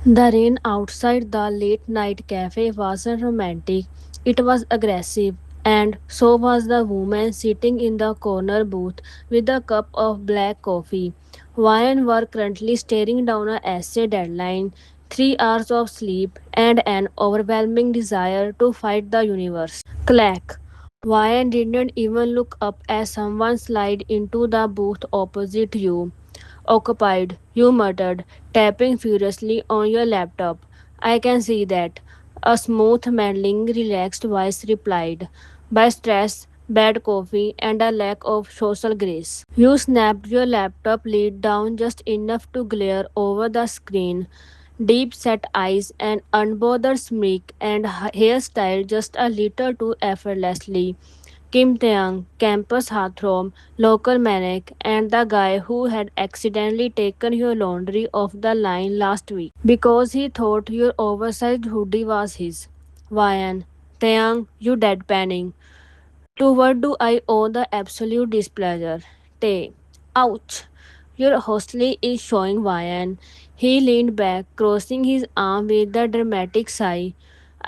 The rain outside the late night cafe wasn't romantic, it was aggressive, and so was the woman sitting in the corner booth with a cup of black coffee. Ryan were currently staring down a essay deadline, 3 hours of sleep, and an overwhelming desire to fight the universe. Clack! Ryan didn't even look up as someone slid into the booth opposite you. Occupied, you muttered, tapping furiously on your laptop. I can see that. A smooth, meddling, relaxed voice replied. By stress, bad coffee, and a lack of social grace. You snapped your laptop lid down just enough to glare over the screen. Deep set eyes, an unbothered smirk, and hairstyle just a little too effortlessly. Kim Taeyang, campus heartthrob, local maniac, and the guy who had accidentally taken your laundry off the line last week because he thought your oversized hoodie was his. Ryan, Taeyang, you deadpanning. To what do I owe the absolute displeasure? Tay. Ouch! Your hostily is showing Ryan. He leaned back, crossing his arm with a dramatic sigh.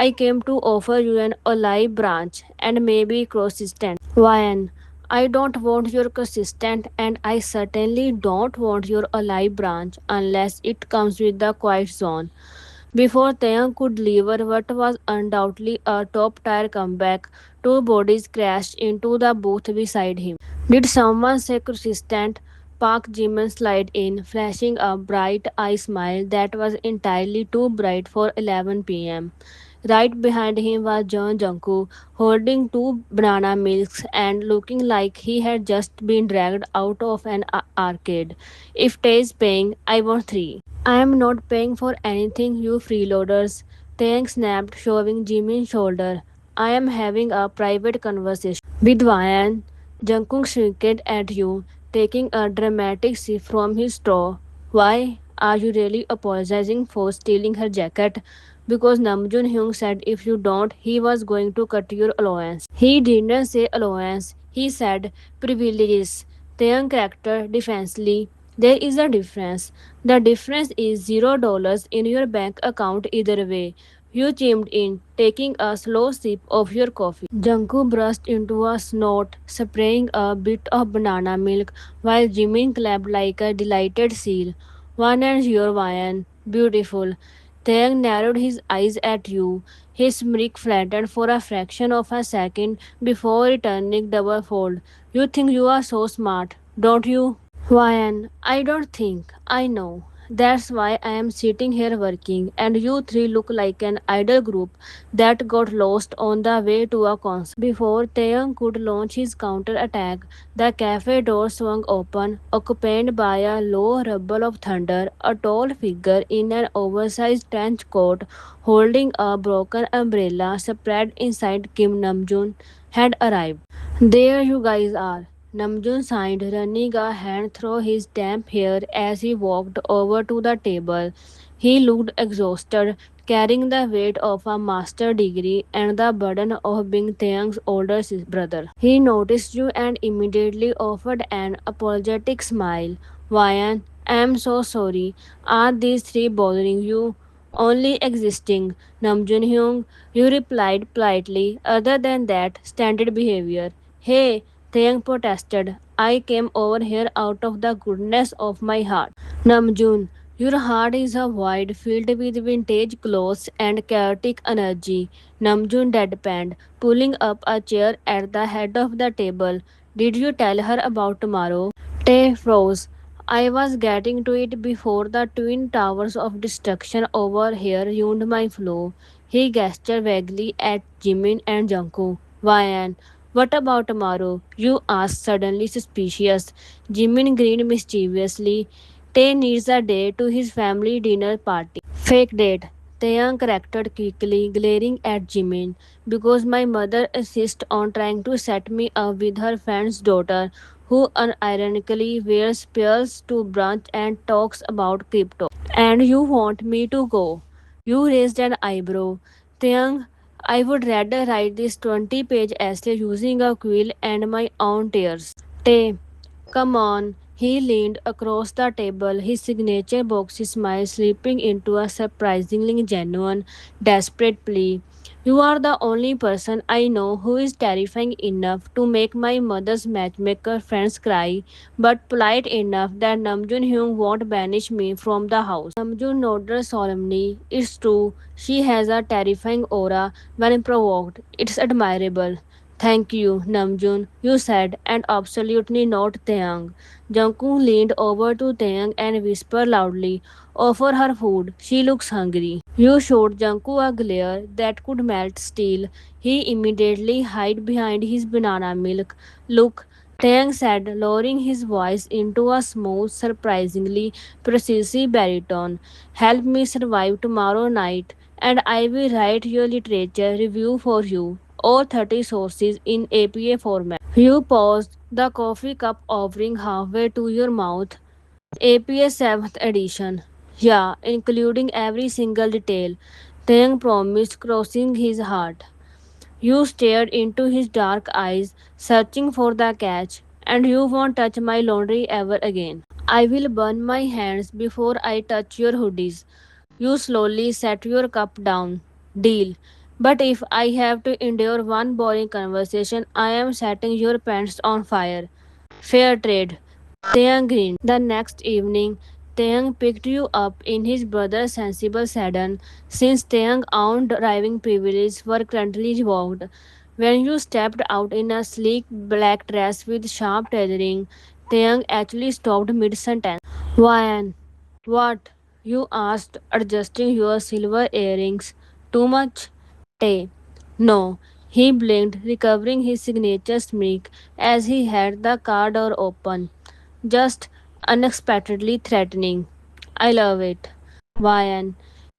I came to offer you an olive branch and maybe consistent. Ryan, I don't want your consistent and I certainly don't want your olive branch unless it comes with the quiet zone. Before Taeyang could deliver what was undoubtedly a top tier comeback, two bodies crashed into the booth beside him. Did someone say consistent? Park Jimin slid in, flashing a bright eye smile that was entirely too bright for 11 p.m. Right behind him was John Jungkook, holding two banana milks and looking like he had just been dragged out of an arcade. If Tay is paying, I want three. I am not paying for anything, you freeloaders. Tang snapped, showing Jimin's shoulder. I am having a private conversation with Ryan. Jungkook shrieked at you, taking a dramatic sip from his straw. Why are you really apologizing for stealing her jacket? Because Namjoon Hyung said if you don't, he was going to cut your allowance. He didn't say allowance, he said privileges. Taeyang character defensively. There is a difference. The difference is $0 in your bank account either way. You chimed in, taking a slow sip of your coffee. Jungkook burst into a snort, spraying a bit of banana milk, while Jimin clapped like a delighted seal. One and your wine. Beautiful. Taeyang narrowed his eyes at you. His smirk flattened for a fraction of a second before returning double-fold. You think you are so smart, don't you? Ryan, I don't think. I know. That's why I am sitting here working, and you three look like an idol group that got lost on the way to a concert. Before Taeyang could launch his counter attack, the cafe door swung open, accompanied by a low rumble of thunder. A tall figure in an oversized trench coat, holding a broken umbrella spread inside Kim Namjoon, had arrived. There you guys are. Namjoon sighed, running a hand through his damp hair as he walked over to the table. He looked exhausted, carrying the weight of a master's degree and the burden of being Taeyang's older brother. He noticed you and immediately offered an apologetic smile. Ryan, I am so sorry. Are these three bothering you? Only existing. Namjoon Hyung, you replied politely, other than that, standard behavior. Hey, Taeyang protested. I came over here out of the goodness of my heart. Namjoon, your heart is a void filled with vintage clothes and chaotic energy. Namjoon deadpanned, pulling up a chair at the head of the table. Did you tell her about tomorrow? Tay froze. I was getting to it before the twin towers of destruction over here ruined my flow. He gestured vaguely at Jimin and Jungkook. Ryan, what about tomorrow? You asked, suddenly suspicious. Jimin grinned mischievously. Tay needs a day to his family dinner party. Fake date. Taeyang corrected quickly, glaring at Jimin. Because my mother insists on trying to set me up with her friend's daughter, who unironically wears pearls to brunch and talks about crypto. And you want me to go? You raised an eyebrow. Taeyang, I would rather write this 20-page essay using a quill and my own tears. Tay, come on. He leaned across the table, his signature boxy smile slipping into a surprisingly genuine, desperate plea. You are the only person I know who is terrifying enough to make my mother's matchmaker friends cry, but polite enough that Namjoon Hyung won't banish me from the house. Namjoon nodded solemnly. It's true, she has a terrifying aura when provoked. It's admirable. Thank you, Namjoon, you said, and absolutely not Taeyang. Jungkook leaned over to Taeyang and whispered loudly, offer her food. She looks hungry. You showed Jungkook a glare that could melt steel. He immediately hid behind his banana milk. Look, Taeyang said, lowering his voice into a smooth, surprisingly precise baritone. Help me survive tomorrow night, and I will write your literature review for you. All 30 sources in APA format. You paused, the coffee cup hovering halfway to your mouth. APA 7th edition. Yeah, including every single detail. Taeyang promised, crossing his heart. You stared into his dark eyes, searching for the catch, and you won't touch my laundry ever again. I will burn my hands before I touch your hoodies. You slowly set your cup down. Deal. But if I have to endure one boring conversation, I am setting your pants on fire. Fair trade. Taeyang grinned. The next evening, Taeyang picked you up in his brother's sensible sedan, since Taeyang's own driving privileges were currently revoked. When you stepped out in a sleek black dress with sharp tailoring, Taeyang actually stopped mid-sentence. Why? What? You asked, adjusting your silver earrings. Too much? Tay. No. He blinked, recovering his signature smirk as he had the car door open. Just unexpectedly threatening. I love it. Ryan,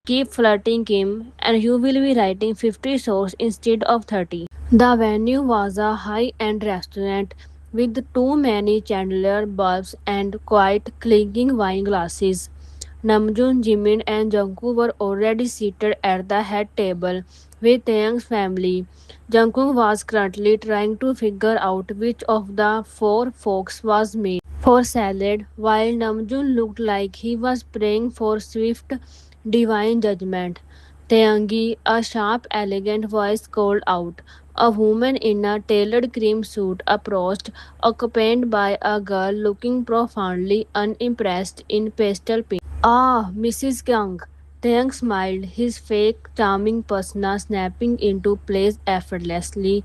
keep flirting Kim and you will be writing 50 songs instead of 30. The venue was a high-end restaurant with too many chandelier bulbs and quite clinking wine glasses. Namjoon, Jimin, and Jungkook were already seated at the head table with Taeyang's family. Jungkook was currently trying to figure out which of the four folks was made for salad, while Namjoon looked like he was praying for swift divine judgment. Taeyangi, a sharp, elegant voice called out. A woman in a tailored cream suit approached, accompanied by a girl looking profoundly unimpressed in pastel pink. Ah, Mrs. Young. Taeyang smiled, his fake, charming persona snapping into place effortlessly.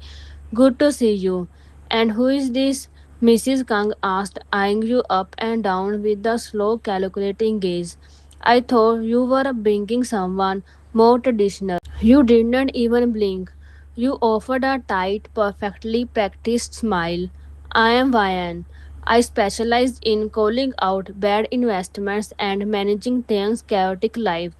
Good to see you. And who is this? Mrs. Kang asked, eyeing you up and down with a slow, calculating gaze. I thought you were bringing someone more traditional. You didn't even blink. You offered a tight, perfectly practiced smile. I am Vayan. I specialize in calling out bad investments and managing Taeyang's chaotic life.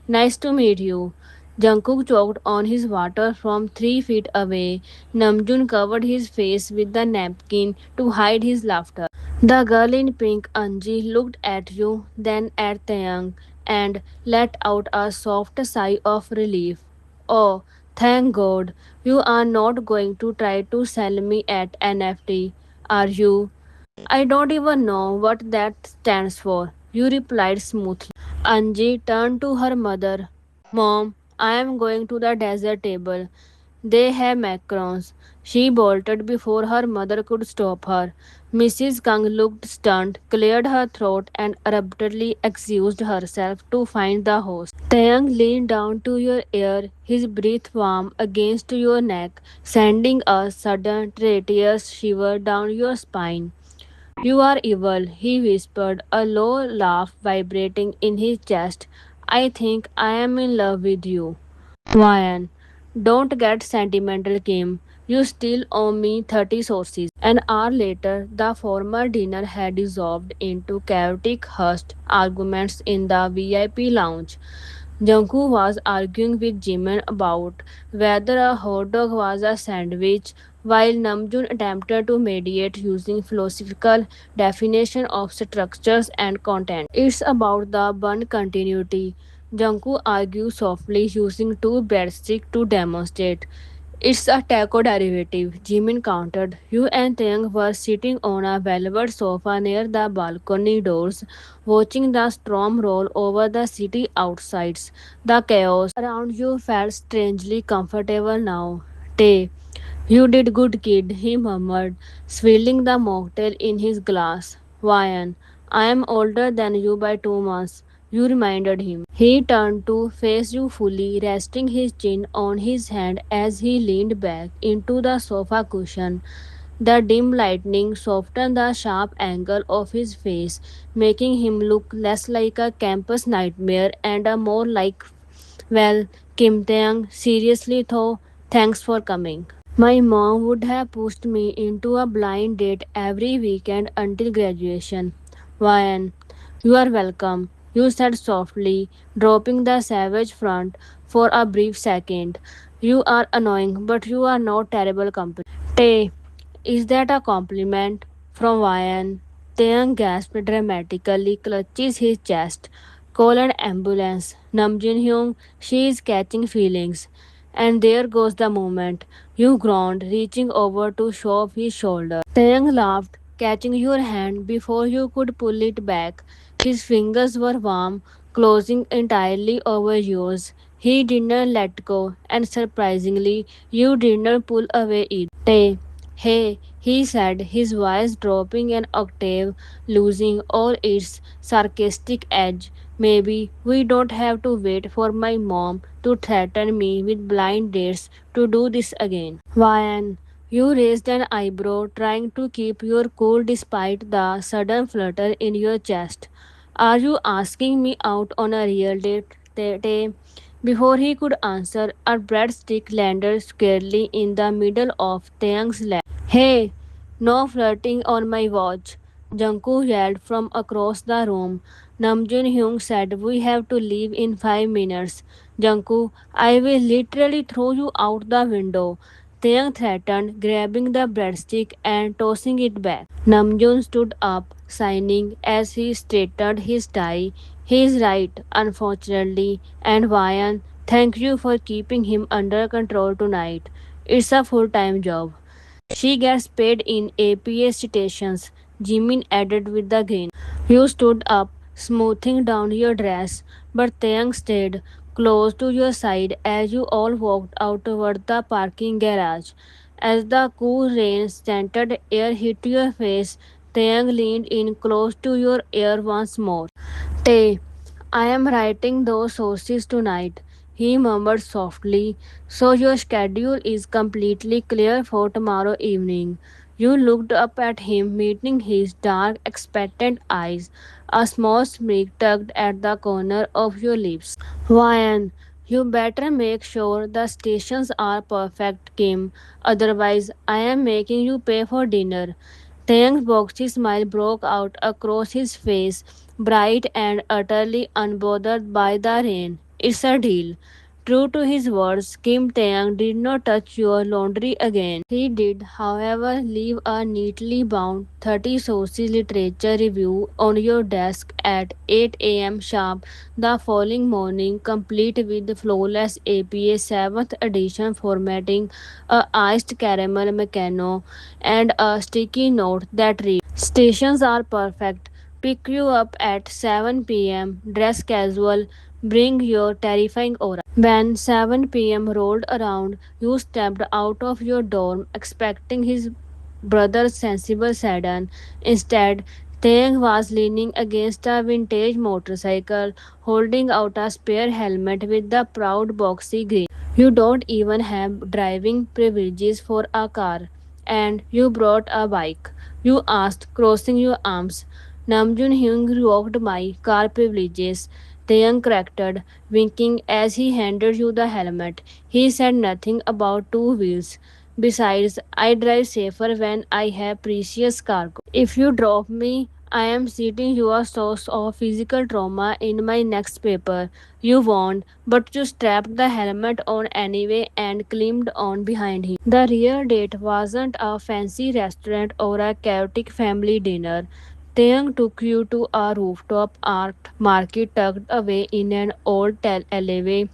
Nice to meet you. Jungkook choked on his water from 3 feet away. Namjoon covered his face with the napkin to hide his laughter. The girl in pink, Anji, looked at you, then at Taeyang, and let out a soft sigh of relief. Oh, thank God, you are not going to try to sell me at NFT, are you? I don't even know what that stands for, you replied smoothly. Anji turned to her mother. Mom, I am going to the dessert table. They have macarons. She bolted before her mother could stop her. Mrs. Kang looked stunned, cleared her throat, and abruptly excused herself to find the host. Taeyang leaned down to your ear, his breath warm against your neck, sending a sudden traitorous shiver down your spine. You are evil, he whispered, a low laugh vibrating in his chest. I think I am in love with you. Ryan, don't get sentimental, Kim. You still owe me 30 sources. An hour later, the formal dinner had dissolved into chaotic, hushed arguments in the VIP lounge. Jungkook was arguing with Jimin about whether a hot dog was a sandwich, while Namjoon attempted to mediate using philosophical definition of structures and content. It's about the bun continuity. Jungkook argued softly, using two breadsticks to demonstrate. It's a taco derivative, Jimin countered. You and Taeyang were sitting on a velvet sofa near the balcony doors, watching the storm roll over the city outside. The chaos around you felt strangely comfortable now. Tae, you did good, kid, he murmured, swirling the mocktail in his glass. Ryan, I am older than you by 2 months, you reminded him. He turned to face you fully, resting his chin on his hand as he leaned back into the sofa cushion. The dim lighting softened the sharp angle of his face, making him look less like a campus nightmare and a more like, well, Kim Taeyang, seriously though, thanks for coming. My mom would have pushed me into a blind date every weekend until graduation. Ryan, you are welcome, you said softly, dropping the savage front for a brief second. You are annoying, but you are not terrible company. Tay, is that a compliment? From Ryan. Taeyang gasped dramatically, clutches his chest. Call an ambulance. Namjoon Hyung, she is catching feelings. And there goes the moment. You groaned, reaching over to shove his shoulder. Taeyang laughed, catching your hand before you could pull it back. His fingers were warm, closing entirely over yours. He didn't let go, and surprisingly, you didn't pull away either. Tay, hey, he said, his voice dropping an octave, losing all its sarcastic edge. Maybe we don't have to wait for my mom to threaten me with blind dates to do this again. Ryan, you raised an eyebrow, trying to keep your cool despite the sudden flutter in your chest. Are you asking me out on a real date? Before he could answer, a breadstick landed squarely in the middle of Taeyang's lap. Hey, no flirting on my watch, Jungkook yelled from across the room. Namjoon Hyung said we have to leave in 5 minutes. Jungkook, I will literally throw you out the window. Taeyang threatened, grabbing the breadstick and tossing it back. Namjoon stood up, signing as he straightened his tie. He is right, unfortunately, and Ryan, thank you for keeping him under control tonight. It's a full time job. She gets paid in APA citations, Jimin added with a grin. You stood up, smoothing down your dress, but Taeyang stayed close to your side as you all walked out toward the parking garage. As the cool rain scented air hit your face, Taeyang leaned in close to your ear once more. Tay, I am writing those sources tonight, he murmured softly, so your schedule is completely clear for tomorrow evening. You looked up at him, meeting his dark, expectant eyes, a small smirk tugged at the corner of your lips. Ryan, you better make sure the stations are perfect, Kim. Otherwise, I am making you pay for dinner. Taeyang's boxy smile broke out across his face, bright and utterly unbothered by the rain. It's a deal. True to his words, Kim Taeyang did not touch your laundry again. He did, however, leave a neatly bound 30 sources literature review on your desk at 8 a.m. sharp the following morning, complete with flawless APA 7th edition formatting, a iced caramel macchiato, and a sticky note that reads, stations are perfect. Pick you up at 7 p.m. Dress casual. Bring your terrifying aura. When 7 p.m. rolled around, you stepped out of your dorm expecting his brother's sensible sedan. Instead, Taeyang was leaning against a vintage motorcycle, holding out a spare helmet with the proud boxy grin. You don't even have driving privileges for a car, and you brought a bike. You asked, crossing your arms. Namjoon Hyung revoked my car privileges. Taeyang corrected, winking as he handed you the helmet. He said nothing about two wheels. Besides, I drive safer when I have precious cargo. If you drop me, I am setting you a source of physical trauma in my next paper. You won't, but you strapped the helmet on anyway and climbed on behind him. The real date wasn't a fancy restaurant or a chaotic family dinner. Taeyang took you to a rooftop art market tucked away in an old alleyway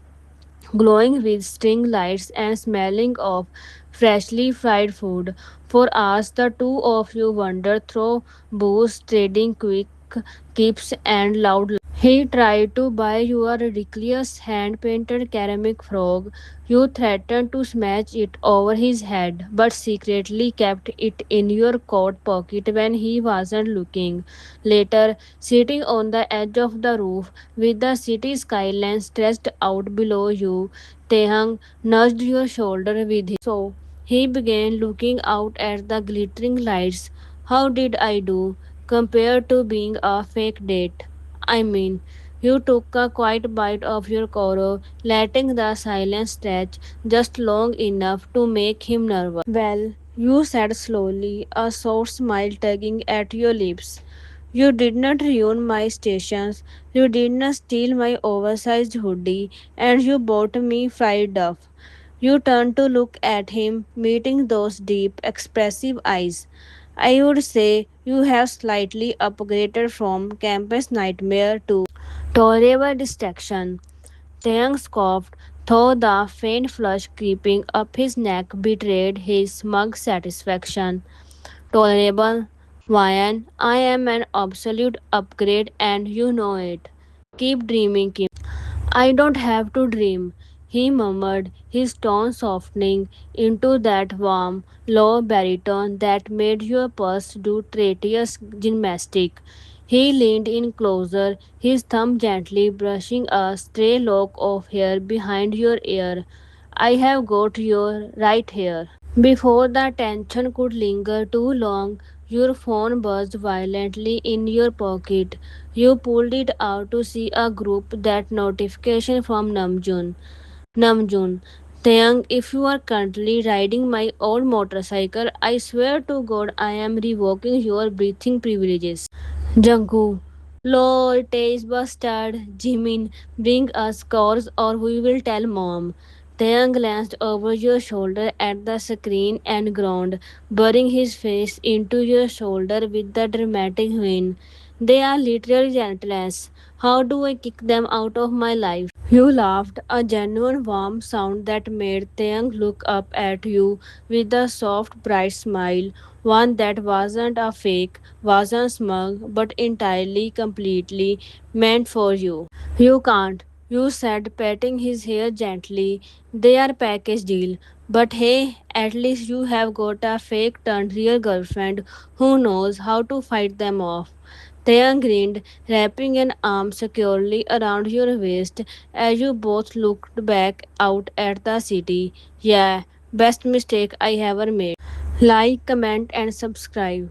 glowing with string lights and smelling of freshly fried food. For hours, the two of you wandered through booths, trading quick keeps and loud. He tried to buy you a ridiculous hand painted ceramic frog. You threatened to smash it over his head, but secretly kept it in your coat pocket when he wasn't looking. Later, sitting on the edge of the roof with the city skyline stretched out below you, Tehang nudged your shoulder with his. So he began looking out at the glittering lights. How did I do compared to being a fake date? I mean, you took a quiet bite of your koro, letting the silence stretch just long enough to make him nervous. Well, you said slowly, a sour smile tugging at your lips. You did not ruin my stations, you did not steal my oversized hoodie, and you bought me fried duff. You turned to look at him, meeting those deep, expressive eyes. I would say you have slightly upgraded from campus nightmare to tolerable distraction. Taeyang scoffed, though the faint flush creeping up his neck betrayed his smug satisfaction. Tolerable? Ryan, I am an absolute upgrade and you know it. Keep dreaming, Kim. I don't have to dream, he murmured, his tone softening into that warm, low baritone that made your pulse do traitorous gymnastic. He leaned in closer, his thumb gently brushing a stray lock of hair behind your ear. I have got your right here. Before the tension could linger too long, your phone buzzed violently in your pocket. You pulled it out to see a group that notification from Namjoon. Namjoon, Taeyang, if you are currently riding my old motorcycle, I swear to God I am revoking your breathing privileges. Jungkook, lol, taste bastard. Jimin, bring us scores or we will tell mom. Taeyang glanced over your shoulder at the screen and groaned, burying his face into your shoulder with the dramatic whine. They are literally relentless. How do I kick them out of my life? You laughed, a genuine warm sound that made Taeyang look up at you with a soft, bright smile, one that wasn't a fake, wasn't smug, but entirely, completely meant for you. You can't, you said, patting his hair gently. They are package deal. But hey, at least you have got a fake turned real girlfriend who knows how to fight them off. Taeyang grinned, wrapping an arm securely around your waist as you both looked back out at the city. Yeah, best mistake I ever made. Like, comment, and subscribe.